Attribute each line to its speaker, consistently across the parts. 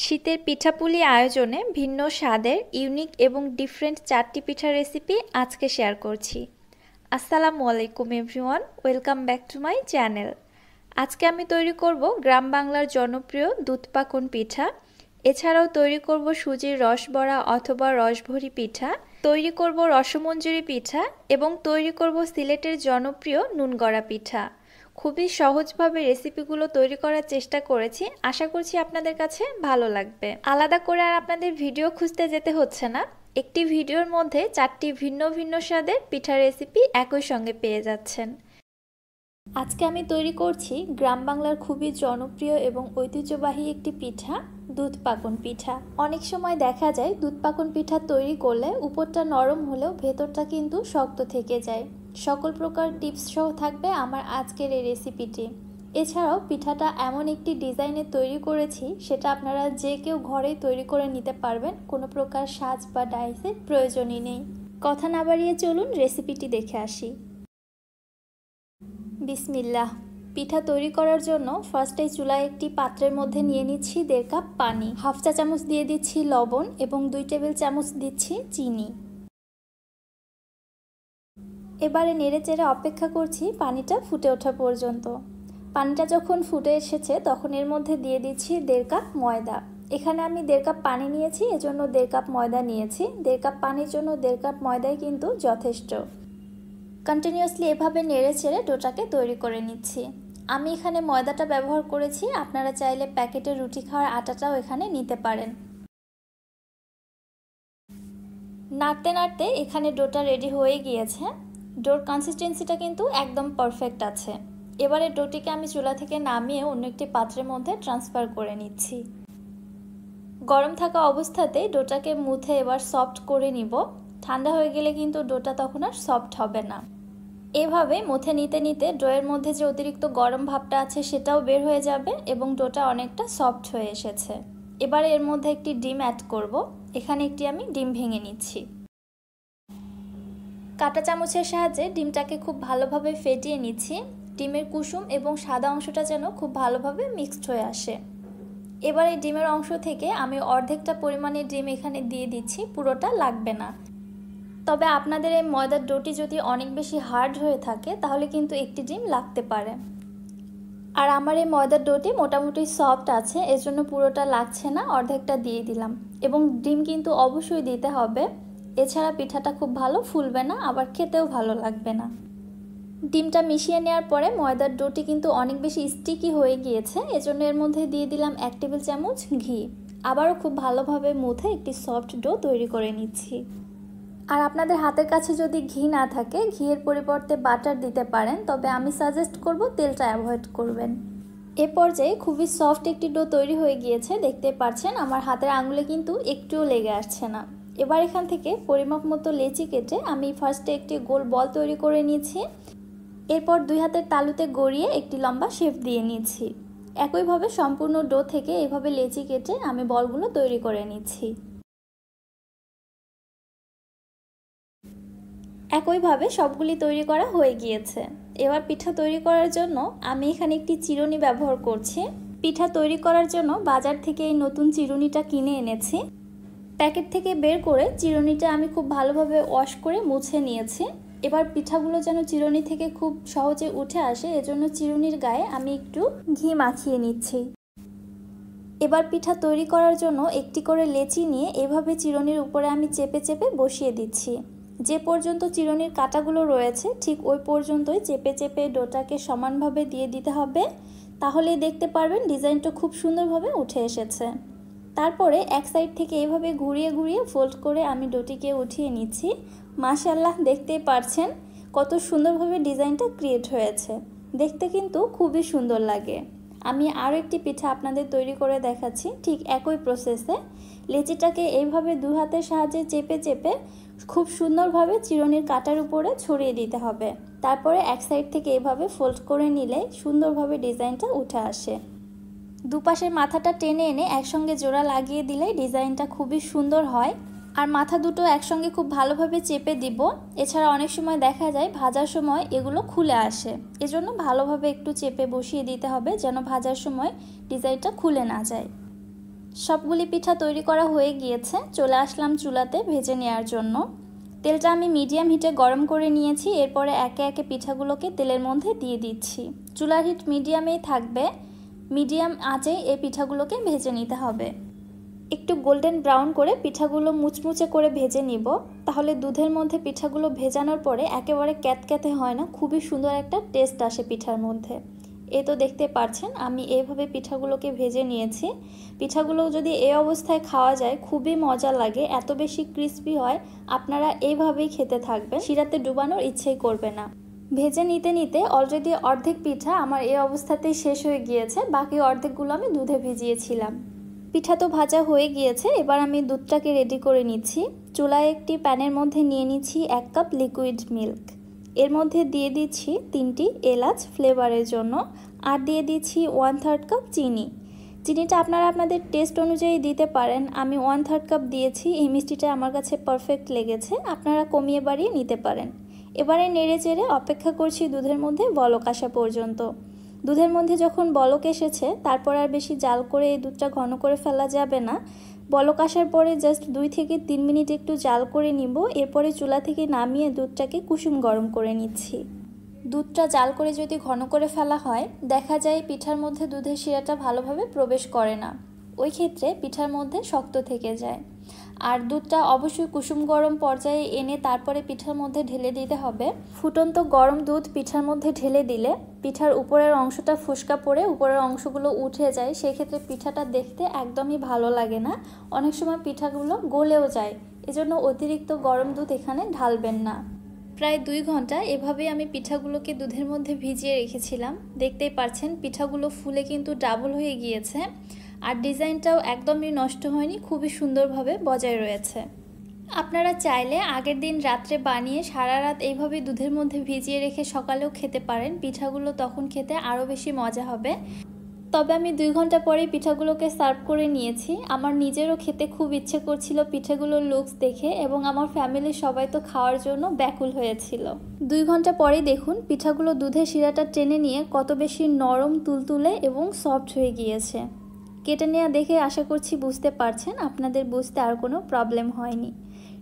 Speaker 1: শীতের পিঠাপুলি আয়োজনে ভিন্ন স্বাদের ইউনিক এবং ডিফারেন্ট 4টি পিঠার রেসিপি আজকে শেয়ার করছি। আসসালামু আলাইকুম everyone, welcome back to my channel. আজকে আমি তৈরি করব গ্রাম বাংলার জনপ্রিয় দুধ পাকন পিঠা। এছাড়াও তৈরি করব সুজির রসবড়া অথবা রসভরি পিঠা, তৈরি করব রসমঞ্জুরি পিঠা এবং তৈরি করব সিলেটের জনপ্রিয় নুনগড়া পিঠা। খুবই সহজভাবে রেসিপিগুলো তৈরি করার চেষ্টা করেছি, আশা করছি আপনাদের কাছে ভালো লাগবে। আলাদা করে আর আপনাদের ভিডিও খুঁজতে যেতে হচ্ছে না, একটি ভিডিওর মধ্যে 4টি ভিন্ন ভিন্ন স্বাদের পিঠার রেসিপি একই সঙ্গে পেয়ে যাচ্ছেন। আজকে আমি তৈরি করছি গ্রাম বাংলার খুবই জনপ্রিয় এবং ঐতিহ্যবাহী একটি পিঠা, দুধ পাকন পিঠা। অনেক সময় দেখা যায় দুধ পাকন পিঠা তৈরি করলে উপরটা নরম হলেও ভেতরটা কিন্তু শক্ত থেকে যায়। সকল প্রকার টিপস সহ থাকবে আমার আজকের এই রেসিপিটি। এছাড়াও পিঠাটা এমন একটি ডিজাইনে তৈরি করেছি সেটা আপনারা যে কেউ ঘরেই তৈরি করে নিতে পারবেন, কোনো প্রকার সাজ বা ডাইসের প্রয়োজনই নেই। কথা না বাড়িয়ে চলুন রেসিপিটি দেখে আসি। বিসমিল্লাহ। পিঠা তৈরি করার জন্য ফার্স্টে চুলায় একটি পাত্রের মধ্যে নিয়ে নিচ্ছি 1.5 কাপ পানি, হাফ চা চামচ দিয়ে দিচ্ছি লবণ এবং 2 টেবিল চামচ দিচ্ছি চিনি। এবারে নেড়েচেড়ে অপেক্ষা করছি পানিটা ফুটে ওঠা পর্যন্ত। পানিটা যখন ফুটে এসেছে তখন এর মধ্যে দিয়ে দিচ্ছি 1.5 কাপ ময়দা। এখানে আমি 1.5 কাপ পানি নিয়েছি, এজন্য 1.5 কাপ ময়দা নিয়েছি। 1.5 কাপ পানির জন্য 1.5 কাপ ময়দাই কিন্তু যথেষ্ট। কন্টিনিউয়াসলি এভাবে নেড়েচেড়ে ডোটাকে তৈরি করে নিচ্ছি। আমি এখানে ময়দাটা ব্যবহার করেছি, আপনারা চাইলে প্যাকেটের রুটি খাওয়ার আটাটাও এখানে নিতে পারেন। নাড়তে নাড়তে এখানে ডোটা রেডি হয়ে গিয়েছে। ডোর কনসিস্টেন্সিটা কিন্তু একদম পারফেক্ট আছে। এবারে ডোটিকে আমি চুলা থেকে নামিয়ে অন্য একটি পাত্রের মধ্যে ট্রান্সফার করে নিচ্ছি। গরম থাকা অবস্থাতেই ডোটাকে মুথে এবার সফট করে নিব। ঠান্ডা হয়ে গেলে কিন্তু ডোটা তখন আর সফট হবে না। এভাবে মুথে নিতে নিতে ডোয়ের মধ্যে যে অতিরিক্ত গরম ভাবটা আছে সেটাও বের হয়ে যাবে এবং ডোটা অনেকটা সফট হয়ে এসেছে। এবারে এর মধ্যে একটি ডিম অ্যাড করব। এখানে একটি আমি ডিম ভেঙে নিচ্ছি। কাঁটা চামচের সাহায্যে ডিমটাকে খুব ভালোভাবে ফেটিয়ে নিচ্ছি। ডিমের কুসুম এবং সাদা অংশটা যেন খুব ভালোভাবে মিক্সড হয়ে আসে। এবার এই ডিমের অংশ থেকে আমি অর্ধেকটা পরিমাণে ডিম এখানে দিয়ে দিচ্ছি, পুরোটা লাগবে না। তবে আপনাদের এই ময়দার ডোটি যদি অনেক বেশি হার্ড হয়ে থাকে তাহলে কিন্তু একটি ডিম লাগতে পারে। আর আমার এই ময়দার ডোটি মোটামুটি সফট আছে, এজন্য পুরোটা লাগছে না, অর্ধেকটা দিয়ে দিলাম। এবং ডিম কিন্তু অবশ্যই দিতে হবে, এছাড়া পিঠাটা খুব ভালো ফুলবে না, আবার খেতেও ভালো লাগবে না। ডিমটা মিশিয়ে নেওয়ার পরে ময়দার ডোটি কিন্তু অনেক বেশি স্টিকি হয়ে গিয়েছে, এজন্য এর মধ্যে দিয়ে দিলাম 1 টেবিল চামচ ঘি। আবারও খুব ভালোভাবে মুথে একটি সফট ডো তৈরি করে নিচ্ছি। আর আপনাদের হাতের কাছে যদি ঘি না থাকে ঘিয়ের পরিবর্তে বাটার দিতে পারেন, তবে আমি সাজেস্ট করব তেলটা অ্যাভয়েড করবেন। এ পর্যায়ে খুবই সফট একটি ডো তৈরি হয়ে গিয়েছে, দেখতে পাচ্ছেন আমার হাতের আঙুলে কিন্তু একটুও লেগে আসছে না। এবার এখান থেকে পরিমাপ মতো লেচি কেটে আমি ফার্স্টে একটি গোল বল তৈরি করে নিয়েছি। এরপর 2 হাতের তালুতে গড়িয়ে একটি লম্বা শেপ দিয়ে নিয়েছি। একইভাবে সম্পূর্ণ ডো থেকে এভাবে লেচি কেটে আমি বলগুলো তৈরি করে নিচ্ছি। একইভাবে সবগুলি তৈরি করা হয়ে গিয়েছে। এবার পিঠা তৈরি করার জন্য আমি এখানে একটি চিরুনি ব্যবহার করছি। পিঠা তৈরি করার জন্য বাজার থেকে এই নতুন চিরুনিটা কিনে এনেছি। প্যাকেট থেকে বের করে চিরুনিটা আমি খুব ভালোভাবে ওয়াশ করে মুছে নিয়েছি। এবার পিঠাগুলো যেন চিরুনি থেকে খুব সহজে উঠে আসে, এজন্য চিরুনির গায়ে আমি একটু ঘি মাখিয়ে নিচ্ছি। এবার পিঠা তৈরি করার জন্য একটি করে লেচি নিয়ে এভাবে চিরুনির উপরে আমি চেপে চেপে বসিয়ে দিচ্ছি। যে পর্যন্ত চিরুনির কাঁটাগুলো রয়েছে ঠিক ওই পর্যন্তই চেপে চেপে ডোটাকে সমানভাবে দিয়ে দিতে হবে, তাহলেই দেখতে পারবেন ডিজাইনটা খুব সুন্দরভাবে উঠে এসেছে। তারপরে এক সাইড থেকে এভাবে ঘুরিয়ে ঘুরিয়ে ফোল্ড করে আমি ডোটিকে উঠিয়ে নিচ্ছি। মাশাআল্লাহ, দেখতেই পারছেন কত সুন্দরভাবে ডিজাইনটা ক্রিয়েট হয়েছে, দেখতে কিন্তু খুবই সুন্দর লাগে। আমি আরও একটি পিঠা আপনাদের তৈরি করে দেখাচ্ছি ঠিক একই প্রসেসে। লেচিটাকে এইভাবে 2 হাতের সাহায্যে চেপে চেপে খুব সুন্দরভাবে চিরুনির কাটার উপরে ছড়িয়ে দিতে হবে। তারপরে এক সাইড থেকে এইভাবে ফোল্ড করে নিলে সুন্দরভাবে ডিজাইনটা উঠে আসে। দুপাশের মাথাটা টেনে এনে একসঙ্গে জোড়া লাগিয়ে দিলে ডিজাইনটা খুবই সুন্দর হয়। আর মাথা দুটো একসঙ্গে খুব ভালোভাবে চেপে দিব। এছাড়া অনেক সময় দেখা যায় ভাজার সময় এগুলো খুলে আসে, এজন্য ভালোভাবে একটু চেপে বসিয়ে দিতে হবে যেন ভাজার সময় ডিজাইনটা খুলে না যায়। সবগুলি পিঠা তৈরি করা হয়ে গিয়েছে, চলে আসলাম চুলাতে ভেজে নেওয়ার জন্য। তেলটা আমি মিডিয়াম হিটে গরম করে নিয়েছি। এরপরে একে একে পিঠাগুলোকে তেলের মধ্যে দিয়ে দিচ্ছি। চুলার হিট মিডিয়ামেই থাকবে, মিডিয়াম আঁচেই এই পিঠাগুলোকে ভেজে নিতে হবে। একটু গোল্ডেন ব্রাউন করে পিঠাগুলো মুচমুচে করে ভেজে নিব, তাহলে দুধের মধ্যে পিঠাগুলো ভেজানোর পরে একেবারে ক্যাতক্যাতে হয় না, খুবই সুন্দর একটা টেস্ট আসে পিঠার মধ্যে। এই তো দেখতে পাচ্ছেন আমি এইভাবে পিঠাগুলোকে ভেজে নিয়েছি। পিঠাগুলো যদি এই অবস্থায় খাওয়া যায় খুবই মজা লাগে, এত বেশি ক্রিস্পি হয়। আপনারা এইভাবেই খেতে থাকবেন, শিরাতে ডুবানোর ইচ্ছেই করবে না। ভেজে নিতে নিতে অলরেডি অর্ধেক পিঠা আমার এই অবস্থাতেই শেষ হয়ে গিয়েছে, বাকি অর্ধেকগুলো আমি দুধে ভিজিয়েছিলাম। পিঠা তো ভাজা হয়ে গিয়েছে, এবার আমি দুধটাকে রেডি করে নিচ্ছি। চুলায় একটি প্যানের মধ্যে নিয়ে নিচ্ছি 1 কাপ লিকুইড মিল্ক। এর মধ্যে দিয়ে দিচ্ছি 3টি এলাচ ফ্লেভারের জন্য, আর দিয়ে দিচ্ছি 1/3 কাপ চিনি। চিনিটা আপনারা আপনাদের টেস্ট অনুযায়ী দিতে পারেন, আমি 1/3 কাপ দিয়েছি। এই মিষ্টিটা আমার কাছে পারফেক্ট লেগেছে, আপনারা কমিয়ে বাড়িয়ে নিতে পারেন। এবারে নেড়ে চেড়ে অপেক্ষা করছি দুধের মধ্যে বলক আসা পর্যন্ত। দুধের মধ্যে যখন বলক এসেছে তারপর আর বেশি জাল করে এই দুধটা ঘন করে ফেলা যাবে না। বলক আসার পরে জাস্ট 2 থেকে 3 মিনিট একটু জাল করে নিব। এরপরে চুলা থেকে নামিয়ে দুধটাকে কুসুম গরম করে নিচ্ছি। দুধটা জাল করে যদি ঘন করে ফেলা হয় দেখা যায় পিঠার মধ্যে দুধের শিরাটা ভালোভাবে প্রবেশ করে না, ওই ক্ষেত্রে পিঠার মধ্যে শক্ত থেকে যায়। আর দুধটা অবশ্যই কুসুম গরম পর্যায়ে এনে তারপরে পিঠার মধ্যে ঢেলে দিতে হবে। ফুটন্ত গরম দুধ পিঠার মধ্যে ঢেলে দিলে পিঠার উপরের অংশটা ফুসকা পড়ে উপরের অংশগুলো উঠে যায়, সেক্ষেত্রে পিঠাটা দেখতে একদমই ভালো লাগে না। অনেক সময় পিঠাগুলো গলেও যায়, এজন্য অতিরিক্ত গরম দুধ এখানে ঢালবেন না। প্রায় 2 ঘন্টা এভাবেই আমি পিঠাগুলোকে দুধের মধ্যে ভিজিয়ে রেখেছিলাম। দেখতেই পাচ্ছেন পিঠাগুলো ফুলে কিন্তু ডাবল হয়ে গিয়েছে, আর ডিজাইনটাও একদমই নষ্ট হয়নি, খুবই সুন্দরভাবে বজায় রয়েছে। আপনারা চাইলে আগের দিন রাত্রে বানিয়ে সারা রাত এইভাবে দুধের মধ্যে ভিজিয়ে রেখে সকালেও খেতে পারেন, পিঠাগুলো তখন খেতে আরও বেশি মজা হবে। তবে আমি 2 ঘন্টা পরেই পিঠাগুলোকে সার্ভ করে নিয়েছি। আমার নিজেরও খেতে খুব ইচ্ছে করছিল পিঠাগুলোর লুকস দেখে, এবং আমার ফ্যামিলির সবাই তো খাওয়ার জন্য ব্যাকুল হয়েছিল। 2 ঘন্টা পরেই দেখুন পিঠাগুলো দুধের শিরাটা টেনে নিয়ে কত বেশি নরম, তুলতুলে এবং সফট হয়ে গিয়েছে। কেটে নেওয়া দেখে আশা করছি বুঝতে পারছেন, আপনাদের বুঝতে আর কোনো প্রবলেম হয়নি।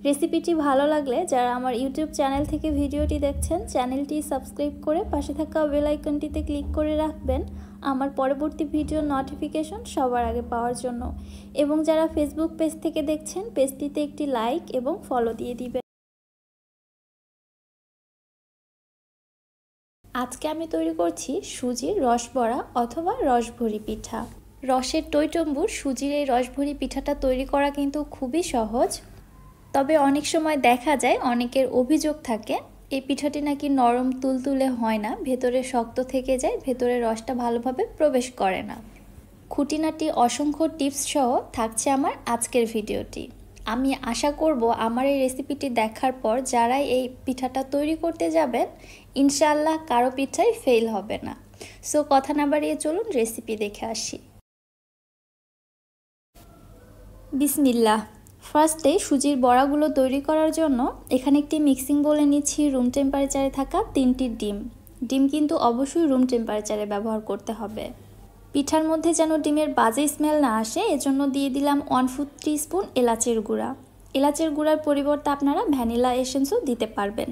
Speaker 1: রেসিপিটি ভালো লাগলে যারা আমার ইউটিউব চ্যানেল থেকে ভিডিওটি দেখছেন চ্যানেলটি সাবস্ক্রাইব করে পাশে থাকা বেল আইকনটিতে ক্লিক করে রাখবেন আমার পরবর্তী ভিডিও নোটিফিকেশন সবার আগে পাওয়ার জন্য। এবং যারা ফেসবুক পেজ থেকে দেখছেন পেজটিতে একটি লাইক এবং ফলো দিয়ে দিবেন। আজকে আমি তৈরি করছি সুজির রসবড়া অথবা রসভরি পিঠা। রসের টইটম্বুর সুজির এই রসভরি পিঠাটা তৈরি করা কিন্তু খুবই সহজ। তবে অনেক সময় দেখা যায় অনেকের অভিযোগ থাকে এই পিঠাটি নাকি নরম তুলতুলে হয় না, ভেতরে শক্ত থেকে যায়, ভেতরে রসটা ভালোভাবে প্রবেশ করে না। খুঁটিনাটি অসংখ্য টিপস সহ থাকছে আমার আজকের ভিডিওটি। আমি আশা করব আমার এই রেসিপিটি দেখার পর যারা এই পিঠাটা তৈরি করতে যাবেন ইনশাআল্লাহ কারো পিঠাই ফেল হবে না। সো কথা না বাড়িয়ে চলুন রেসিপি দেখে আসি। বিসমিল্লাহ। ফার্স্টে সুজির বড়াগুলো তৈরি করার জন্য এখানে একটি মিক্সিং বোলে নিচ্ছি রুম টেম্পারেচারে থাকা 3টি ডিম। ডিম কিন্তু অবশ্যই রুম টেম্পারেচারে ব্যবহার করতে হবে। পিঠার মধ্যে যেন ডিমের বাজে স্মেল না আসে এজন্য দিয়ে দিলাম 1/4 টিস্পুন এলাচের গুঁড়া। এলাচের গুঁড়ার পরিবর্তে আপনারা ভ্যানিলা এসেন্সও দিতে পারবেন।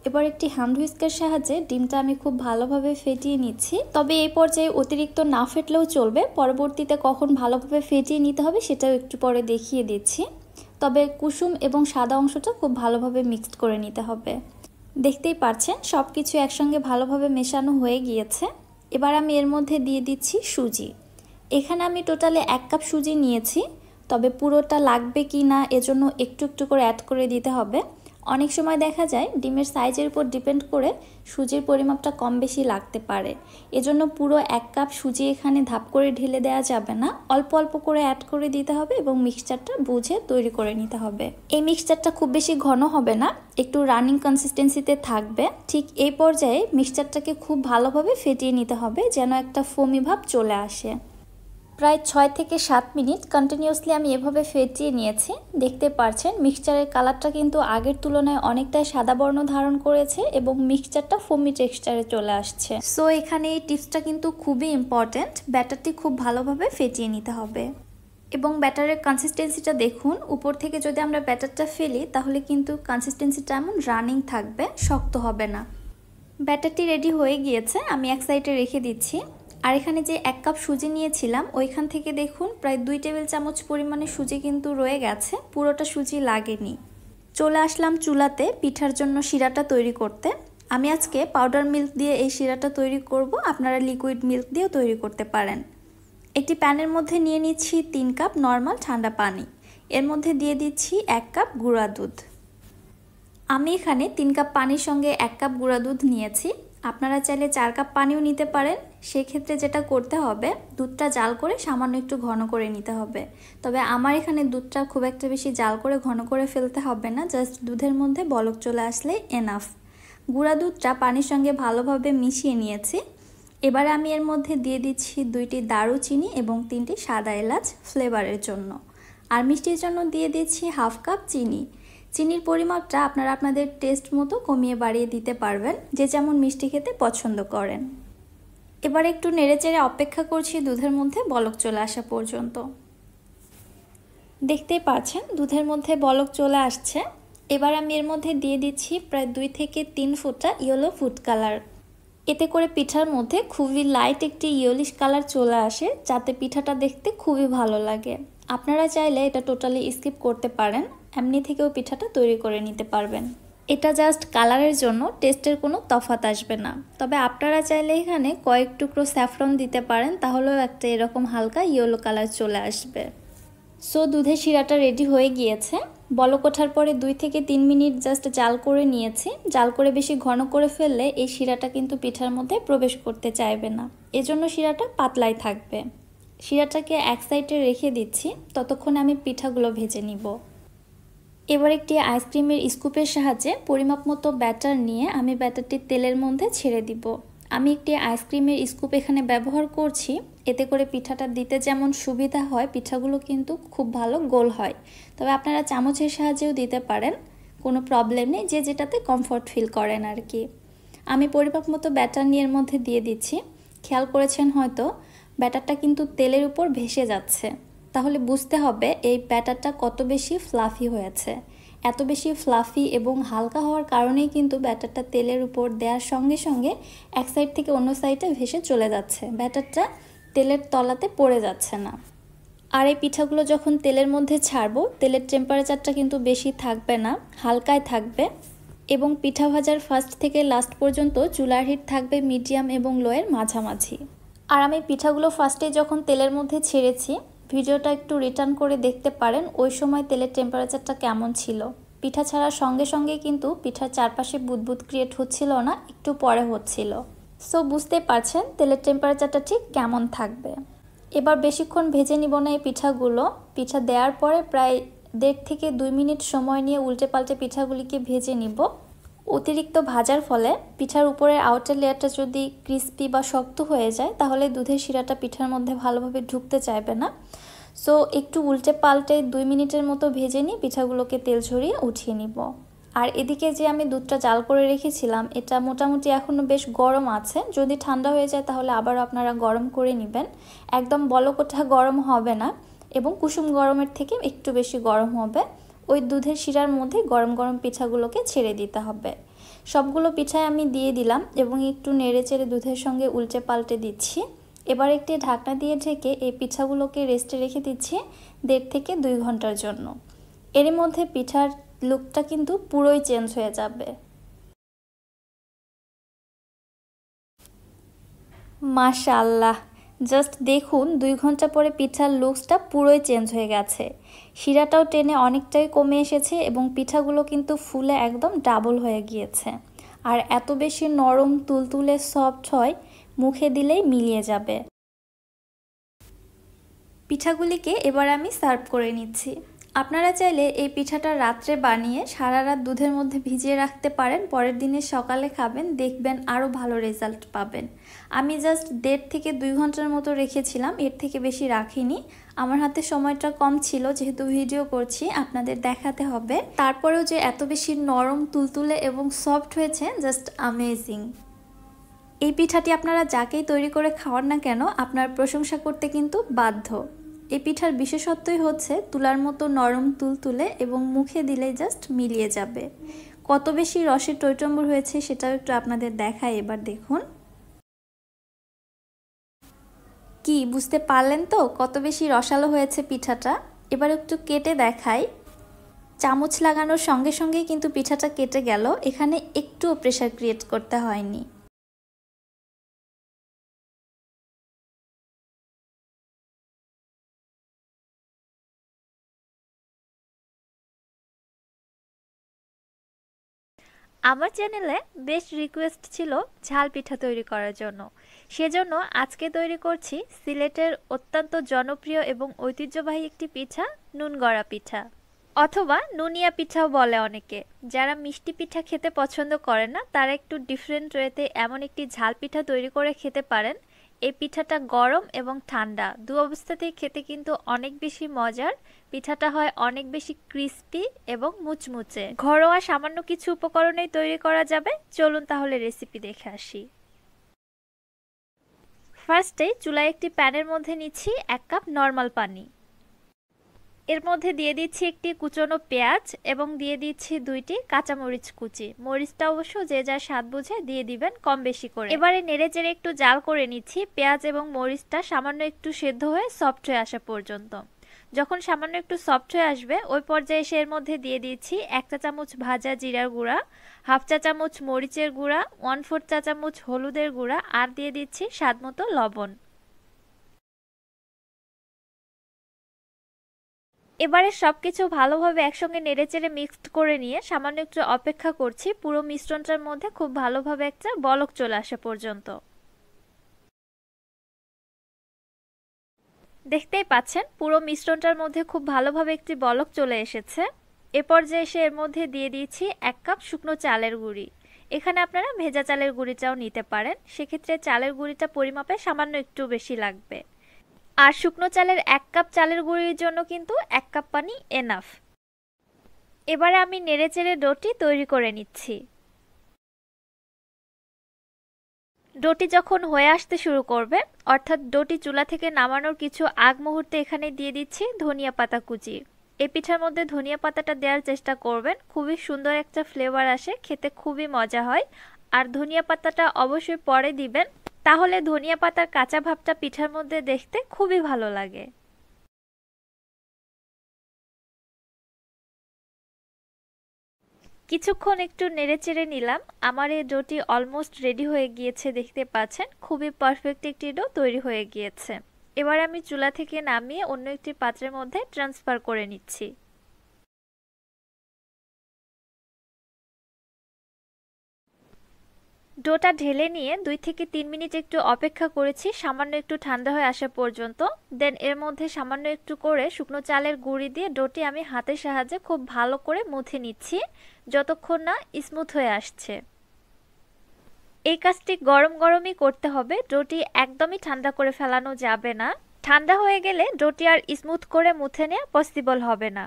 Speaker 1: এবার একটি হ্যান্ড হুইস্কের সাহায্যে ডিমটা আমি খুব ভালোভাবে ফেটিয়ে নিচ্ছি। তবে এই পর্যায়ে অতিরিক্ত না ফেটলেও চলবে, পরবর্তীতে কখন ভালোভাবে ফেটিয়ে নিতে হবে সেটাও একটু পরে দেখিয়ে দিচ্ছি। তবে কুসুম এবং সাদা অংশটা খুব ভালোভাবে মিক্সড করে নিতে হবে। দেখতেই পাচ্ছেন সব কিছু একসঙ্গে ভালোভাবে মেশানো হয়ে গিয়েছে। এবার আমি এর মধ্যে দিয়ে দিচ্ছি সুজি। এখানে আমি টোটালে 1 কাপ সুজি নিয়েছি, তবে পুরোটা লাগবে কি না এজন্য একটু একটু করে অ্যাড করে দিতে হবে। অনেক সময় দেখা যায় ডিমের সাইজের উপর ডিপেন্ড করে সুজির পরিমাপটা কম বেশি লাগতে পারে, এজন্য পুরো 1 কাপ সুজি এখানে ধাপ করে ঢেলে দেওয়া যাবে না, অল্প অল্প করে অ্যাড করে দিতে হবে এবং মিক্সচারটা বুঝে তৈরি করে নিতে হবে। এই মিক্সচারটা খুব বেশি ঘন হবে না, একটু রানিং কনসিস্টেন্সিতে থাকবে। ঠিক এই পর্যায়ে মিক্সচারটাকে খুব ভালোভাবে ফেটিয়ে নিতে হবে যেন একটা ফোমি ভাব চলে আসে। প্রায় 6 থেকে 7 মিনিট কন্টিনিউয়াসলি আমি এভাবে ফেটিয়ে নিয়েছি। দেখতে পাচ্ছেন মিক্সচারের কালারটা কিন্তু আগের তুলনায় অনেকটাই সাদা বর্ণ ধারণ করেছে এবং মিক্সচারটা ফোমি টেক্সচারে চলে আসছে। সো এখানে এই টিপসটা কিন্তু খুবই ইম্পর্টেন্ট, ব্যাটারটি খুব ভালোভাবে ফেটিয়ে নিতে হবে। এবং ব্যাটারের কনসিস্টেন্সিটা দেখুন, উপর থেকে যদি আমরা ব্যাটারটা ফেলি তাহলে কিন্তু কনসিস্টেন্সিটা এমন রানিং থাকবে, শক্ত হবে না। ব্যাটারটি রেডি হয়ে গিয়েছে, আমি এক সাইডে রেখে দিচ্ছি। আর এখানে যে 1 কাপ সুজি নিয়েছিলাম ওইখান থেকে দেখুন প্রায় 2 টেবিল চামচ পরিমাণে সুজি কিন্তু রয়ে গেছে, পুরোটা সুজি লাগেনি। চলে আসলাম চুলাতে পিঠার জন্য শিরাটা তৈরি করতে। আমি আজকে পাউডার মিল্ক দিয়ে এই শিরাটা তৈরি করব, আপনারা লিকুইড মিল্ক দিয়েও তৈরি করতে পারেন। একটি প্যানের মধ্যে নিয়ে নিচ্ছি 3 কাপ নর্মাল ঠান্ডা পানি, এর মধ্যে দিয়ে দিচ্ছি 1 কাপ গুঁড়া দুধ। আমি এখানে 3 কাপ পানির সঙ্গে 1 কাপ গুঁড়া দুধ নিয়েছি, আপনারা চাইলে 4 কাপ পানিও নিতে পারেন। সেক্ষেত্রে যেটা করতে হবে, দুধটা জাল করে সামান্য একটু ঘন করে নিতে হবে। তবে আমার এখানে দুধটা খুব একটা বেশি জাল করে ঘন করে ফেলতে হবে না, জাস্ট দুধের মধ্যে বলক চলে আসলে এনাফ। গুঁড়া দুধটা পানির সঙ্গে ভালোভাবে মিশিয়ে নিয়েছি। এবারে আমি এর মধ্যে দিয়ে দিচ্ছি 2টি দারুচিনি এবং 3টি সাদা এলাচ ফ্লেভারের জন্য। আর মিষ্টির জন্য দিয়ে দিচ্ছি হাফ কাপ চিনি। চিনির পরিমাপটা আপনারা আপনাদের টেস্ট মতো কমিয়ে বাড়িয়ে দিতে পারবেন, যে যেমন মিষ্টি খেতে পছন্দ করেন। এবার একটু নেড়েচেড়ে অপেক্ষা করছি দুধের মধ্যে বলক চলে আসা পর্যন্ত। দেখতেই পাচ্ছেন দুধের মধ্যে বলক চলে আসছে। এবার আমি এর মধ্যে দিয়ে দিচ্ছি প্রায় 2 থেকে 3 ফোঁটা ইয়েলো ফুড কালার। এতে করে পিঠার মধ্যে খুবই লাইট একটি ইয়েলিশ কালার চলে আসে, যাতে পিঠাটা দেখতে খুবই ভালো লাগে। আপনারা চাইলে এটা টোটালি স্কিপ করতে পারেন, এমনি থেকেও পিঠাটা তৈরি করে নিতে পারবেন। এটা জাস্ট কালারের জন্য, টেস্টের কোনো তফাৎ আসবে না। তবে আপনারা চাইলে এখানে কয়েক টুকরো স্যাফরন দিতে পারেন, তাহলেও একটা এরকম হালকা ইয়েলো কালার চলে আসবে। সো দুধের শিরাটা রেডি হয়ে গিয়েছে। বলক ওঠার পরে 2 থেকে 3 মিনিট জাস্ট জাল করে নিয়েছি। জাল করে বেশি ঘন করে ফেললে এই শিরাটা কিন্তু পিঠার মধ্যে প্রবেশ করতে চাইবে না, এজন্য শিরাটা পাতলাই থাকবে। শিরাটাকে এক সাইডে রেখে দিচ্ছি, ততক্ষণে আমি পিঠাগুলো ভেজে নিব। এবার একটি আইসক্রিমের স্কুপের সাহায্যে পরিমাপ মতো ব্যাটার নিয়ে আমি ব্যাটারটি তেলের মধ্যে ছেড়ে দিব। আমি একটি আইসক্রিমের স্কুপ এখানে ব্যবহার করছি, এতে করে পিঠাটা দিতে যেমন সুবিধা হয়, পিঠাগুলো কিন্তু খুব ভালো গোল হয়। তবে আপনারা চামচের সাহায্যেও দিতে পারেন, কোনো প্রবলেম নেই, যে যেটাতে কমফর্ট ফিল করেন আর কি। আমি পরিমাপ মতো ব্যাটার নিয়ে এর মধ্যে দিয়ে দিচ্ছি। খেয়াল করেছেন হয়তো ব্যাটারটা কিন্তু তেলের উপর ভেসে যাচ্ছে, তাহলে বুঝতে হবে এই ব্যাটারটা কত বেশি ফ্লাফি হয়েছে। এত বেশি ফ্লাফি এবং হালকা হওয়ার কারণেই কিন্তু ব্যাটারটা তেলের উপর দেওয়ার সঙ্গে সঙ্গে এক সাইড থেকে অন্য সাইডে ভেসে চলে যাচ্ছে, ব্যাটারটা তেলের তলাতে পড়ে যাচ্ছে না। আর এই পিঠাগুলো যখন তেলের মধ্যে ছাড়বো, তেলের টেম্পারেচারটা কিন্তু বেশি থাকবে না, হালকায় থাকবে। এবং পিঠা ভাজার ফার্স্ট থেকে লাস্ট পর্যন্ত চুলার হিট থাকবে মিডিয়াম এবং লোয়ের মাঝামাঝি। আর আমি পিঠাগুলো ফার্স্টে যখন তেলের মধ্যে ছেড়েছি, ভিডিওটা একটু রিটার্ন করে দেখতে পারেন ওই সময় তেলের টেম্পারেচারটা কেমন ছিল। পিঠা ছাড়ার সঙ্গে সঙ্গে কিন্তু পিঠার চারপাশে বুদবুদ ক্রিয়েট হচ্ছিল না, একটু পরে হচ্ছিল। সো বুঝতে পারছেন তেলের টেম্পারেচারটা ঠিক কেমন থাকবে। এবার বেশিক্ষণ ভেজে নিব না এই পিঠাগুলো। পিঠা দেওয়ার পরে প্রায় 1.5 থেকে 2 মিনিট সময় নিয়ে উল্টে পাল্টে পিঠাগুলিকে ভেজে নিব। অতিরিক্ত ভাজার ফলে পিঠার উপরের আউটার লেয়ারটা যদি ক্রিস্পি বা শক্ত হয়ে যায়, তাহলে দুধের শিরাটা পিঠার মধ্যে ভালোভাবে ঢুকতে চাইবে না। সো একটু উল্টে পাল্টে 2 মিনিটের মতো ভেজে নিয়ে পিঠাগুলোকে তেল ঝরিয়ে উঠিয়ে নিব। আর এদিকে যে আমি দুধটা জাল করে রেখেছিলাম, এটা মোটামুটি এখনও বেশ গরম আছে। যদি ঠান্ডা হয়ে যায় তাহলে আবার আপনারা গরম করে নেবেন। একদম বলক ওঠা গরম হবে না, এবং কুসুম গরমের থেকে একটু বেশি গরম হবে। ওই দুধের শিরার মধ্যে গরম গরম পিঠাগুলোকে ছেড়ে দিতে হবে। সবগুলো পিঠায় আমি দিয়ে দিলাম এবং একটু নেড়ে চেড়ে দুধের সঙ্গে উল্টে পাল্টে দিচ্ছি। এবার একটি ঢাকনা দিয়ে ঢেকে এই পিঠাগুলোকে রেস্টে রেখে দিচ্ছি 1.5 থেকে 2 ঘন্টার জন্য। এর মধ্যে পিঠার লুকটা কিন্তু পুরোই চেঞ্জ হয়ে যাবে। মাশাআল্লাহ, জাস্ট দেখুন 2 ঘন্টা পরে পিঠার লুকসটা পুরোই চেঞ্জ হয়ে গেছে। শিরাটাও টেনে অনেকটাই কমে এসেছে এবং পিঠাগুলো কিন্তু ফুলে একদম ডাবল হয়ে গিয়েছে। আর এত বেশি নরম তুলতুলে সফট হয়, মুখে দিলেই মিলিয়ে যাবে। পিঠাগুলিকে এবার আমি সার্ভ করে নিচ্ছি। আপনারা চাইলে এই পিঠাটা রাত্রে বানিয়ে সারা রাত দুধের মধ্যে ভিজিয়ে রাখতে পারেন, পরের দিনে সকালে খাবেন, দেখবেন আরও ভালো রেজাল্ট পাবেন। আমি জাস্ট 1.5 থেকে 2 ঘন্টার মতো রেখেছিলাম, এর থেকে বেশি রাখিনি। আমার হাতে সময়টা কম ছিল, যেহেতু ভিডিও করছি আপনাদের দেখাতে হবে। তারপরেও যে এত বেশি নরম তুলতুলে এবং সফট হয়েছে, জাস্ট অ্যামেজিং। এই পিঠাটি আপনারা যাকেই তৈরি করে খাওয়ান না কেন, আপনার প্রশংসা করতে কিন্তু বাধ্য। এই পিঠার বিশেষত্বই হচ্ছে তুলার মতো নরম তুলতুলে এবং মুখে দিলেই জাস্ট মিলিয়ে যাবে। কত বেশি রসের টইটম্বুর হয়েছে সেটাও একটু আপনাদের দেখায়, এবার দেখুন। কি বুঝতে পারলেন তো কত বেশি রসালো হয়েছে পিঠাটা? এবার একটু কেটে দেখাই। চামচ লাগানোর সঙ্গে সঙ্গেই কিন্তু পিঠাটা কেটে গেল, এখানে একটুও প্রেসার ক্রিয়েট করতে হয়নি। আমার চ্যানেলে বেশ রিকোয়েস্ট ছিল ঝাল পিঠা তৈরি করার জন্য, সেজন্য আজকে তৈরি করছি সিলেটের অত্যন্ত জনপ্রিয় এবং ঐতিহ্যবাহী একটি পিঠা, নুনগড়া পিঠা অথবা নুনিয়া পিঠাও বলে অনেকে। যারা মিষ্টি পিঠা খেতে পছন্দ করে না তারা একটু ডিফারেন্ট ওয়েতে এমন একটি ঝাল পিঠা তৈরি করে খেতে পারেন। এই পিঠাটা গরম এবং ঠান্ডা দু অবস্থাতেই খেতে কিন্তু অনেক বেশি মজার। পিঠাটা হয় অনেক বেশি ক্রিস্পি এবং মুচমুচে। ঘরোয়া সামান্য কিছু উপকরণেই তৈরি করা যাবে। চলুন তাহলে রেসিপি দেখে আসি। ফার্স্টে চুলায় একটি প্যানের মধ্যে নিচ্ছি 1 কাপ নর্মাল পানি। এর মধ্যে দিয়ে দিচ্ছি একটি কুচনো পেঁয়াজ এবং দিয়ে দিচ্ছি 2টি কাঁচামরিচ কুচি। মরিচটা অবশ্য যে যার স্বাদ বুঝে দিয়ে দিবেন কম বেশি করে। এবারে নেড়েচেড়ে একটু জাল করে নিচ্ছি পেঁয়াজ এবং মরিচটা সামান্য একটু সেদ্ধ হয়ে সফট হয়ে আসা পর্যন্ত। যখন সামান্য একটু সফট হয়ে আসবে ওই পর্যায়ে এসে এর মধ্যে দিয়ে দিচ্ছি 1 চা চামচ ভাজা জিরার গুঁড়া, 1/2 চা চামচ মরিচের গুঁড়া, 1/4 চা চামচ হলুদের গুঁড়া আর দিয়ে দিচ্ছি স্বাদমতো লবণ। এবারে সবকিছু ভালোভাবে একসঙ্গে নেড়েচেড়ে মিক্সড করে নিয়ে সামান্য একটু অপেক্ষা করছি পুরো মিশ্রণটার মধ্যে খুব ভালোভাবে একটা বলক চলে আসা পর্যন্ত। দেখতেই পাচ্ছেন পুরো মিশ্রণটার মধ্যে খুব ভালোভাবে একটি বলক চলে এসেছে। এ পর্যায়ে এসে এর মধ্যে দিয়ে দিয়েছি 1 কাপ শুকনো চালের গুঁড়ি। এখানে আপনারা ভেজা চালের গুঁড়িটাও নিতে পারেন, সেক্ষেত্রে চালের গুঁড়িটা পরিমাপে সামান্য একটু বেশি লাগবে। আর শুকনো চালের 1 কাপ চালের গুঁড়ির জন্য কিন্তু 1 কাপ পানি এনাফ। এবারে আমি নেড়েচেড়ে ডোটি তৈরি করে নিচ্ছি। ডোটি যখন হয়ে আসতে শুরু করবে অর্থাৎ ডোটি চুলা থেকে নামানোর কিছু আগ মুহূর্তে এখানে দিয়ে দিচ্ছি ধনিয়া পাতা কুচি। এই পিঠার মধ্যে ধনিয়া পাতাটা দেওয়ার চেষ্টা করবেন, খুবই সুন্দর একটা ফ্লেভার আসে, খেতে খুবই মজা হয়। আর ধনিয়া পাতাটা অবশ্যই পরে দিবেন, তাহলে ধনিয়া পাতার কাঁচা ভাবটা পিঠার মধ্যে দেখতে খুবই ভালো লাগে। কিছুক্ষণ একটু নেড়েচেড়ে নিলাম। আমার এই ডোটি অলমোস্ট রেডি হয়ে গিয়েছে, দেখতে পাচ্ছেন খুবই পারফেক্ট একটি ডো তৈরি হয়ে গিয়েছে। এবার আমি চুলা থেকে নামিয়ে অন্য একটি পাত্রের মধ্যে ট্রান্সফার করে নিচ্ছি। ডোটা ঢেলে নিয়ে 2 থেকে 3 মিনিট একটু অপেক্ষা করেছি সামান্য একটু ঠান্ডা হয়ে আসা পর্যন্ত। দেন এর মধ্যে সামান্য একটু করে শুকনো চালের গুঁড়ি দিয়ে ডোটি আমি হাতের সাহায্যে খুব ভালো করে মুথে নিচ্ছি যতক্ষণ না স্মুথ হয়ে আসছে। এই কাজটি গরম গরমই করতে হবে, ডোটি একদমই ঠান্ডা করে ফেলানো যাবে না। ঠান্ডা হয়ে গেলে ডোটি আর স্মুথ করে মুথে নেওয়া পসিবল হবে না।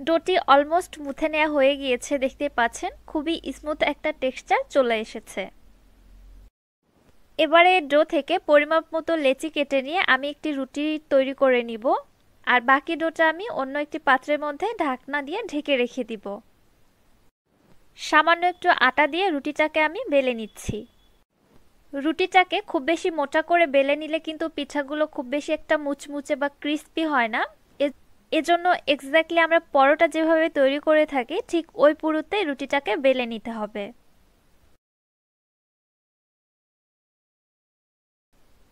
Speaker 1: ডোটি অলমোস্ট মুথে নেওয়া হয়ে গিয়েছে, দেখতে পাচ্ছেন খুবই স্মুথ একটা টেক্সচার চলে এসেছে। এবারে ডো থেকে পরিমাপ মতো লেচি কেটে নিয়ে আমি একটি রুটি তৈরি করে নিব। আর বাকি ডোটা আমি অন্য একটি পাত্রের মধ্যে ঢাকনা দিয়ে ঢেকে রেখে দিব। সামান্য একটু আটা দিয়ে রুটিটাকে আমি বেলে নিচ্ছি। রুটিটাকে খুব বেশি মোটা করে বেলে নিলে কিন্তু পিঠাগুলো খুব বেশি একটা মুচমুচে বা ক্রিস্পি হয় না। এজন্য এক্স্যাক্টলি আমরা পরোটা যেভাবে তৈরি করে থাকি ঠিক ওই পুরুতে রুটিটাকে বেলে নিতে হবে।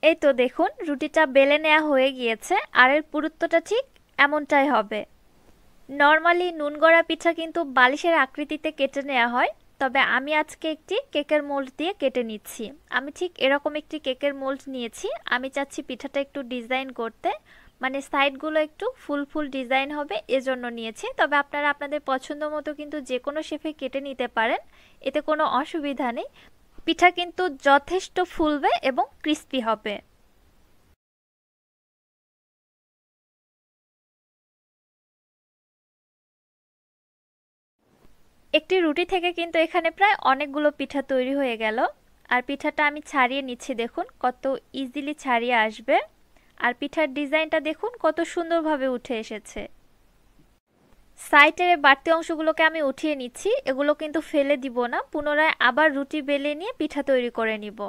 Speaker 1: এই তো দেখুন রুটিটা বেলে নেওয়া হয়ে গিয়েছে, আর এর পুরুত্বটা ঠিক এমনটাই হবে। নর্মালি নুনগড়া পিঠা কিন্তু বালিশের আকৃতিতে কেটে নেওয়া হয়, তবে আমি আজকে একটি কেকের মোল্ড দিয়ে কেটে নিচ্ছি। আমি ঠিক এরকম একটি কেকের মোল্ড নিয়েছি। আমি চাচ্ছি পিঠাটা একটু ডিজাইন করতে, মানে সাইডগুলো একটু ফুল ফুল ডিজাইন হবে এজন্য নিয়েছি। তবে আপনারা আপনাদের পছন্দ মতো কিন্তু যে কোনো শেপে কেটে নিতে পারেন, এতে কোনো অসুবিধা নেই। পিঠা কিন্তু যথেষ্ট ফুলবে এবং ক্রিস্পি হবে। একটি রুটি থেকে কিন্তু এখানে প্রায় অনেকগুলো পিঠা তৈরি হয়ে গেল। আর পিঠাটা আমি ছাড়িয়ে নিচ্ছি, দেখুন কত ইজিলি ছাড়িয়ে আসবে। আর পিঠার ডিজাইনটা দেখুন কত সুন্দরভাবে উঠে এসেছে। সাইডের বাড়তি অংশগুলোকে আমি উঠিয়ে নিচ্ছি, এগুলো কিন্তু ফেলে দিব না, পুনরায় আবার রুটি বেলে নিয়ে পিঠা তৈরি করে নিব।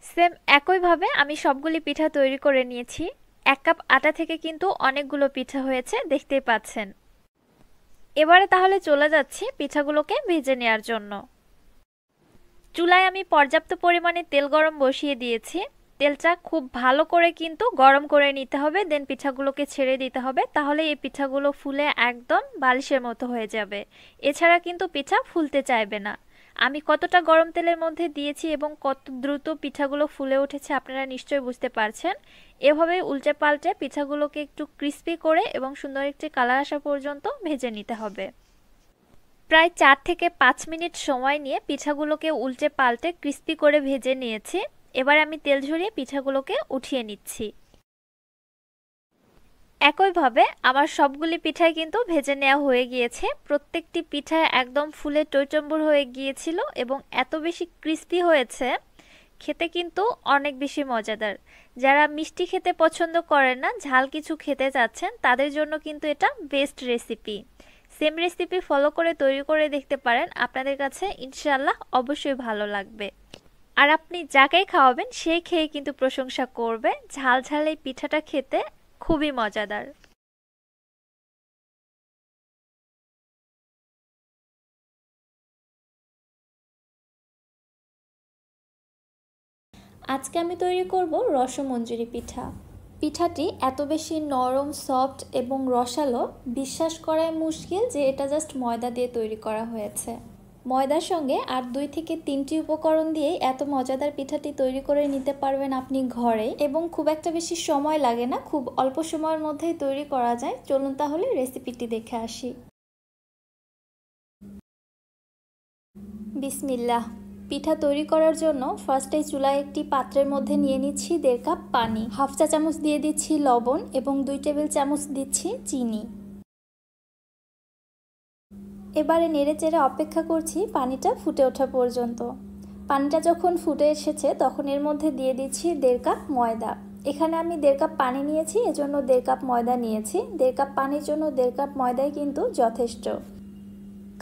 Speaker 1: সেম একইভাবে আমি সবগুলি পিঠা তৈরি করে নিয়েছি। 1 কাপ আটা থেকে কিন্তু অনেকগুলো পিঠা হয়েছে, দেখতেই পাচ্ছেন। এবারে তাহলে চলে যাচ্ছি পিঠাগুলোকে ভেজে নেওয়ার জন্য। চুলায় আমি পর্যাপ্ত পরিমাণে তেল গরম বসিয়ে দিয়েছি। তেলটা খুব ভালো করে কিন্তু গরম করে নিতে হবে, দেন পিঠাগুলোকে ছেড়ে দিতে হবে, তাহলে এই পিঠাগুলো ফুলে একদম বালিশের মতো হয়ে যাবে। এছাড়া কিন্তু পিঠা ফুলতে চাইবে না। আমি কতটা গরম তেলের মধ্যে দিয়েছি এবং কত দ্রুত পিঠাগুলো ফুলে উঠেছে আপনারা নিশ্চয়ই বুঝতে পারছেন। এভাবে উল্টে পাল্টে পিঠাগুলোকে একটু ক্রিস্পি করে এবং সুন্দর একটি কালার আসা পর্যন্ত ভেজে নিতে হবে। প্রায় 4 থেকে 5 মিনিট সময় নিয়ে পিঠাগুলোকে উল্টে পাল্টে ক্রিস্পি করে ভেজে নিয়েছি। এবার আমি তেল ঝরিয়ে পিঠাগুলোকে উঠিয়ে নিচ্ছি। একইভাবে আমার সবগুলি পিঠাই কিন্তু ভেজে নেওয়া হয়ে গিয়েছে। প্রত্যেকটি পিঠায় একদম ফুলে টইটম্বুর হয়ে গিয়েছিল এবং এত বেশি ক্রিস্পি হয়েছে, খেতে কিন্তু অনেক বেশি মজাদার। যারা মিষ্টি খেতে পছন্দ করেন না, ঝাল কিছু খেতে চাচ্ছেন, তাদের জন্য কিন্তু এটা best recipe. Same recipe follow করে তৈরি করে দেখতে পারেন, আপনাদের কাছে ইনশাআল্লাহ অবশ্যই ভালো লাগবে। আর আপনি যাকেই খাওয়াবেন সেই খেয়ে কিন্তু প্রশংসা করবে। ঝাল ঝাল এই পিঠাটা খেতে খুবই মজাদার। আজকে আমি তৈরি করব রসমঞ্জুরি পিঠা। পিঠাটি এত বেশি নরম, সফট এবং রসালো, বিশ্বাস করাই মুশকিল যে এটা জাস্ট ময়দা দিয়ে তৈরি করা হয়েছে। ময়দার সঙ্গে আর 2 থেকে 3টি উপকরণ দিয়ে এত মজাদার পিঠাটি তৈরি করে নিতে পারবেন আপনি ঘরে, এবং খুব একটা বেশি সময় লাগে না, খুব অল্প সময়ের মধ্যেই তৈরি করা যায়। চলুন তাহলে রেসিপিটি দেখে আসি। বিসমিল্লাহ। পিঠা তৈরি করার জন্য ফার্স্টে চুলায় একটি পাত্রের মধ্যে নিয়ে নিচ্ছি 1.5 কাপ পানি, হাফ চা চামচ দিয়ে দিচ্ছি লবণ এবং 2 টেবিল চামচ দিচ্ছি চিনি। এবারে নেড়ে চেড়ে অপেক্ষা করছি পানিটা ফুটে ওঠা পর্যন্ত। পানিটা যখন ফুটে এসেছে তখন এর মধ্যে দিয়ে দিচ্ছি 1.5 কাপ ময়দা। এখানে আমি 1.5 কাপ পানি নিয়েছি, এজন্য 1.5 কাপ ময়দা নিয়েছি। 1.5 কাপ পানির জন্য 1.5 কাপ ময়দাই কিন্তু যথেষ্ট।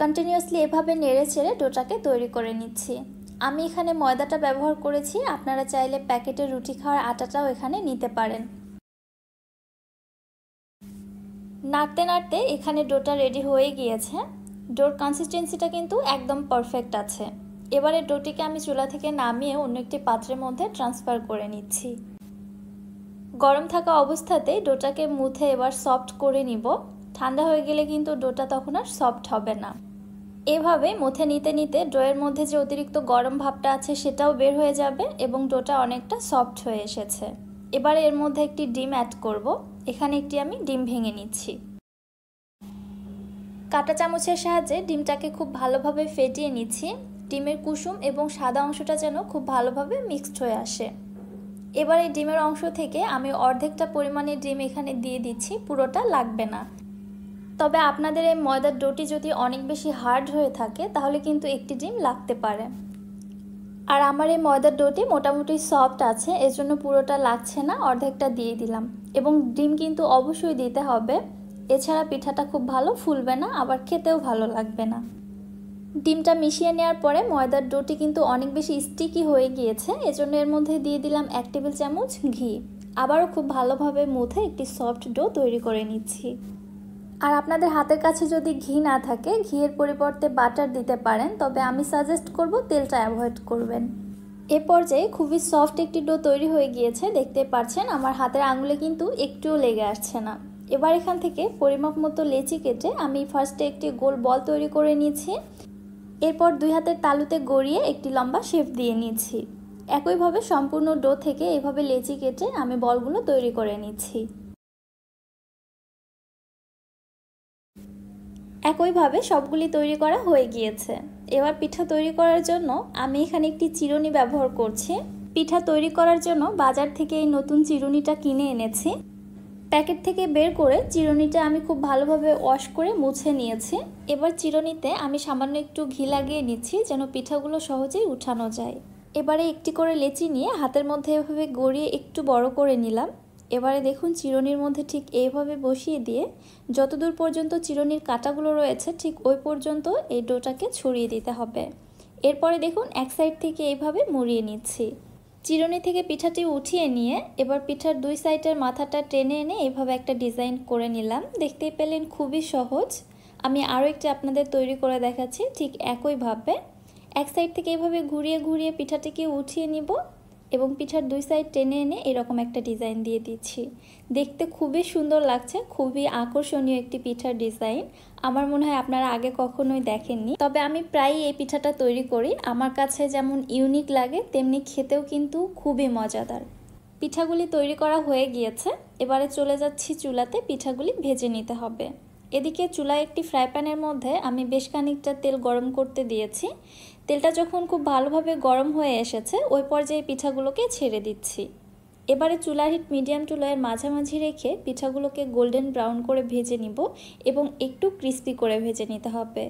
Speaker 1: কন্টিনিউয়াসলি এভাবে নেড়ে চেড়ে ডোটাকে তৈরি করে নিচ্ছি। আমি এখানে ময়দাটা ব্যবহার করেছি, আপনারা চাইলে প্যাকেটের রুটি খাওয়ার আটাটাও এখানে নিতে পারেন। নাড়তে নাড়তে এখানে ডোটা রেডি হয়ে গিয়েছে। ডোর কনসিস্টেন্সিটা কিন্তু একদম পারফেক্ট আছে। এবারে ডোটিকে আমি চুলা থেকে নামিয়ে অন্য একটি পাত্রের মধ্যে ট্রান্সফার করে নিচ্ছি। গরম থাকা অবস্থাতেই ডোটাকে মুথে এবার সফট করে নিব। ঠান্ডা হয়ে গেলে কিন্তু ডোটা তখন আর সফট হবে না। এভাবে মুথে নিতে নিতে ডোয়ের মধ্যে যে অতিরিক্ত গরম ভাবটা আছে সেটাও বের হয়ে যাবে এবং ডোটা অনেকটা সফট হয়ে এসেছে। এবারে এর মধ্যে একটি ডিম অ্যাড করব। এখানে একটি আমি ডিম ভেঙে নিচ্ছি। কাঁটা চামচের সাহায্যে ডিমটাকে খুব ভালোভাবে ফেটিয়ে নিচ্ছি। ডিমের কুসুম এবং সাদা অংশটা যেন খুব ভালোভাবে মিক্সড হয়ে আসে। এবার এই ডিমের অংশ থেকে আমি অর্ধেকটা পরিমাণে ডিম এখানে দিয়ে দিচ্ছি, পুরোটা লাগবে না। তবে আপনাদের এই ময়দার ডোটি যদি অনেক বেশি হার্ড হয়ে থাকে তাহলে কিন্তু একটি ডিম লাগতে পারে। আর আমার এই ময়দার ডোটি মোটামুটি সফট আছে, এজন্য পুরোটা লাগছে না, অর্ধেকটা দিয়ে দিলাম। এবং ডিম কিন্তু অবশ্যই দিতে হবে, এছাড়া পিঠাটা খুব ভালো ফুলবে না, আবার খেতেও ভালো লাগবে না। ডিমটা মিশিয়ে নেওয়ার পরে ময়দার ডোটি কিন্তু অনেক বেশি স্টিকি হয়ে গিয়েছে, এজন্য এর মধ্যে দিয়ে দিলাম 1 টেবিল চামচ ঘি। আবারও খুব ভালোভাবে মুথে একটি সফট ডো তৈরি করে নিচ্ছি। আর আপনাদের হাতের কাছে যদি ঘি না থাকে, ঘিয়ের পরিবর্তে বাটার দিতে পারেন, তবে আমি সাজেস্ট করব তেলটা অ্যাভয়েড করবেন। এ পর্যায়ে খুবই সফট একটি ডো তৈরি হয়ে গিয়েছে, দেখতে পাচ্ছেন আমার হাতের আঙুলে কিন্তু একটুও লেগে আসছে না। এবার এখান থেকে পরিমাপ মতো লেচি কেটে আমি ফার্স্টে একটি গোল বল তৈরি করে নিয়েছি। এরপর 2 হাতের তালুতে গড়িয়ে একটি লম্বা শেপ দিয়ে নিচ্ছি। একইভাবে সম্পূর্ণ ডো থেকে এভাবে লেচি কেটে আমি বলগুলো তৈরি করে নিচ্ছি। একইভাবে সবগুলি তৈরি করা হয়ে গিয়েছে। এবার পিঠা তৈরি করার জন্য আমি এখানে একটি চিরুনি ব্যবহার করছি। পিঠা তৈরি করার জন্য বাজার থেকে এই নতুন চিরুনিটা কিনে এনেছি। প্যাকেট থেকে বের করে চিরুনিটা আমি খুব ভালোভাবে ওয়াশ করে মুছে নিয়েছি। এবার চিরুনিতে আমি সামান্য একটু ঘি লাগিয়ে নিচ্ছি যেন পিঠাগুলো সহজেই উঠানো যায়। এবারে একটি করে লেচি নিয়ে হাতের মধ্যে এভাবে গড়িয়ে একটু বড় করে নিলাম। এবারে দেখুন চিরুনির মধ্যে ঠিক এইভাবে বসিয়ে দিয়ে যতদূর পর্যন্ত চিরুনির কাঁটাগুলো রয়েছে ঠিক ওই পর্যন্ত এই ডোটাকে ছড়িয়ে দিতে হবে। এরপরে দেখুন এক সাইড থেকে এইভাবে মুড়িয়ে নিচ্ছি। চিরুনি থেকে পিঠাটি উঠিয়ে নিয়ে এবার পিঠার দুই সাইডের মাথাটা টেনে এনে এইভাবে একটা ডিজাইন করে নিলাম। দেখতেই পেলেন খুবই সহজ। আমি আরও একটি আপনাদের তৈরি করে দেখাচ্ছি ঠিক একইভাবে। এক সাইড থেকে এইভাবে ঘুরিয়ে ঘুরিয়ে পিঠাটিকে উঠিয়ে নিব এবং পিঠার দুই সাইড টেনে এনে এরকম একটা ডিজাইন দিয়ে দিচ্ছি। দেখতে খুবই সুন্দর লাগছে, খুবই আকর্ষণীয় একটি পিঠার ডিজাইন। আমার মনে হয় আপনারা আগে কখনোই দেখেননি, তবে আমি প্রায়ই এই পিঠাটা তৈরি করি। আমার কাছে যেমন ইউনিক লাগে তেমনি খেতেও কিন্তু খুবই মজাদার। পিঠাগুলি তৈরি করা হয়ে গিয়েছে। এবারে চলে যাচ্ছি চুলাতে পিঠাগুলি ভেজে নিতে হবে। এদিকে চুলায় একটি ফ্রাই প্যানের মধ্যে আমি বেশ খানিকটা তেল গরম করতে দিয়েছি। তেলটা যখন খুব ভালোভাবে গরম হয়ে এসেছে ওই পর্যায়ে পিঠাগুলোকে ছেড়ে দিচ্ছি। এবারে চুলার হিট মিডিয়াম টু লোয়ের মাঝামাঝি রেখে পিঠাগুলোকে গোল্ডেন ব্রাউন করে ভেজে নিব এবং একটু ক্রিস্পি করে ভেজে নিতে হবে।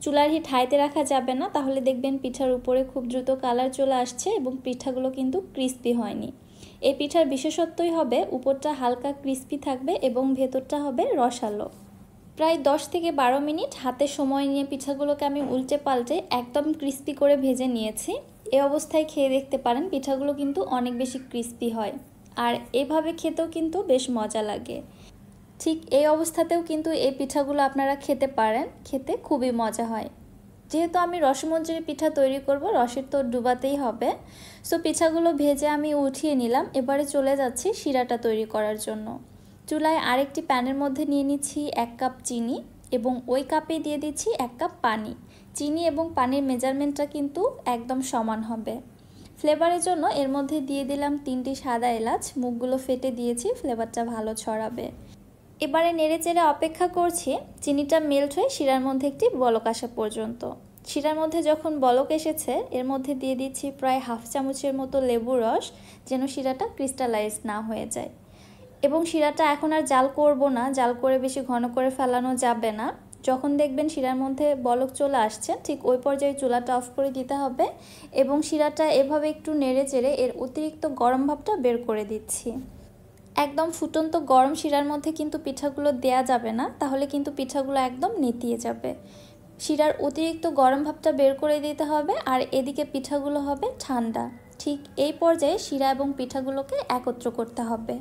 Speaker 1: চুলার হিট হাইতে রাখা যাবে না, তাহলে দেখবেন পিঠার উপরে খুব দ্রুত কালার চলে আসছে এবং পিঠাগুলো কিন্তু ক্রিস্পি হয়নি। এই পিঠার বিশেষত্বই হবে উপরটা হালকা ক্রিস্পি থাকবে এবং ভেতরটা হবে রসালো। প্রায় 10 থেকে 12 মিনিট হাতে সময় নিয়ে পিঠাগুলোকে আমি উল্টে পাল্টে একদম ক্রিস্পি করে ভেজে নিয়েছি। এই অবস্থায় খেয়ে দেখতে পারেন, পিঠাগুলো কিন্তু অনেক বেশি ক্রিস্পি হয় আর এভাবে খেতেও কিন্তু বেশ মজা লাগে। ঠিক এই অবস্থাতেও কিন্তু এই পিঠাগুলো আপনারা খেতে পারেন, খেতে খুবই মজা হয়। যেহেতু আমি রসমঞ্জরি পিঠা তৈরি করব, রসের তো ডুবাতেই হবে। সো পিঠাগুলো ভেজে আমি উঠিয়ে নিলাম। এবারে চলে যাচ্ছি শিরাটা তৈরি করার জন্য। চুলায় আরেকটি প্যানের মধ্যে নিয়ে নিচ্ছি 1 কাপ চিনি এবং ওই কাপে দিয়ে দিচ্ছি 1 কাপ পানি। চিনি এবং পানির মেজারমেন্টটা কিন্তু একদম সমান হবে। ফ্লেভারের জন্য এর মধ্যে দিয়ে দিলাম 3টি সাদা এলাচ, মুখগুলো ফেটে দিয়েছি, ফ্লেভারটা ভালো ছড়াবে। এবারে নেড়েচেড়ে অপেক্ষা করছি চিনিটা মেল্ট হয়ে শিরার মধ্যে একটি বলক আসা পর্যন্ত। শিরার মধ্যে যখন বলক এসেছে এর মধ্যে দিয়ে দিচ্ছি প্রায় হাফ চামচের মতো লেবুর রস, যেন শিরাটা ক্রিস্টালাইজ না হয়ে যায়। এবং শিরাটা এখন আর জাল করব না, জাল করে বেশি ঘন করে ফেলানো যাবে না। যখন দেখবেন শিরার মধ্যে বলক চলে আসছে ঠিক ওই পর্যায়ে চুলাটা অফ করে দিতে হবে এবং শিরাটা এভাবে একটু নেড়ে চেড়ে এর অতিরিক্ত গরম ভাবটা বের করে দিচ্ছি। একদম ফুটন্ত গরম শিরার মধ্যে কিন্তু পিঠাগুলো দেয়া যাবে না, তাহলে কিন্তু পিঠাগুলো একদম নেতিয়ে যাবে। শিরার অতিরিক্ত গরম ভাবটা বের করে দিতে হবে আর এদিকে পিঠাগুলো হবে ঠান্ডা। ঠিক এই পর্যায়ে শিরা এবং পিঠাগুলোকে একত্র করতে হবে।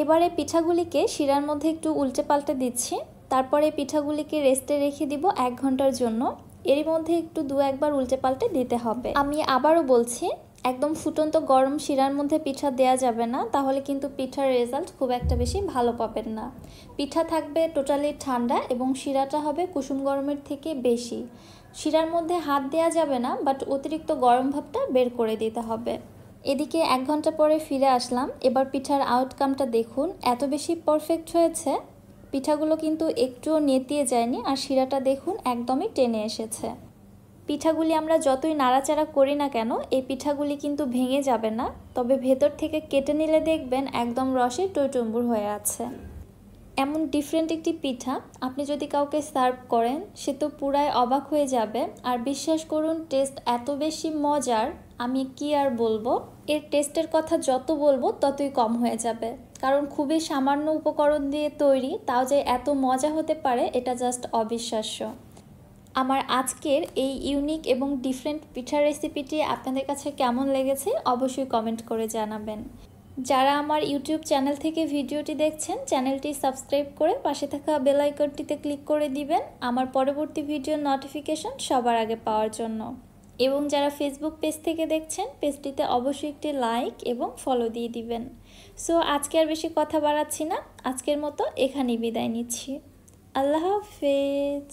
Speaker 1: এবারে পিঠাগুলিকে শিরার মধ্যে একটু উল্টে পাল্টে দিচ্ছি। তারপরে পিঠাগুলিকে রেস্টে রেখে দিব 1 ঘন্টার জন্য। এর মধ্যে একটু 2-1 বার উল্টে পাল্টে দিতে হবে। আমি আবারও বলছি, একদম ফুটন্ত গরম শিরার মধ্যে পিঠা দেয়া যাবে না, তাহলে কিন্তু পিঠার রেজাল্ট খুব একটা বেশি ভালো পাবেন না। পিঠা থাকবে টোটালি ঠান্ডা এবং শিরাটা হবে কুসুম গরমের থেকে বেশি। শিরার মধ্যে হাত দেয়া যাবে না, বাট অতিরিক্ত গরম ভাবটা বের করে দিতে হবে। এদিকে 1 ঘন্টা পরে ফিরে আসলাম। এবার পিঠার আউটকামটা দেখুন, এত বেশি পারফেক্ট হয়েছে। পিঠাগুলো কিন্তু একটুও নেতিয়ে যায়নি আর শিরাটা দেখুন একদমই টেনে এসেছে। পিঠাগুলি আমরা যতই নাড়াচাড়া করি না কেন এই পিঠাগুলি কিন্তু ভেঙে যাবে না, তবে ভেতর থেকে কেটে নিলে দেখবেন একদম রসে টইটুম্বুর হয়ে আছে। এমন ডিফারেন্ট একটি পিঠা আপনি যদি কাউকে সার্ভ করেন সে তো পুরাই অবাক হয়ে যাবে। আর বিশ্বাস করুন, টেস্ট এত বেশি মজার, আমি কি আর বলবো। এর টেস্টের কথা যত বলবো ততই কম হয়ে যাবে, কারণ খুবই সামান্য উপকরণ দিয়ে তৈরি, তাও যে এত মজা হতে পারে এটা জাস্ট অবিশ্বাস্য। আমার আজকের এই ইউনিক এবং ডিফারেন্ট পিঠার রেসিপিটি আপনাদের কাছে কেমন লেগেছে অবশ্যই কমেন্ট করে জানাবেন। যারা আমার ইউটিউব চ্যানেল থেকে ভিডিওটি দেখছেন চ্যানেলটি সাবস্ক্রাইব করে পাশে থাকা বেল আইকনটিতে ক্লিক করে দিবেন আমার পরবর্তী ভিডিওর নোটিফিকেশন সবার আগে পাওয়ার জন্য। এবং যারা ফেসবুক পেজ থেকে দেখছেন পেজটিতে অবশ্যই একটি লাইক এবং ফলো দিয়ে দিবেন। সো আজকে আর বেশি কথা বাড়াচ্ছি না, আজকের মতো এখানেই বিদায় নিচ্ছি। আল্লাহ হাফেজ।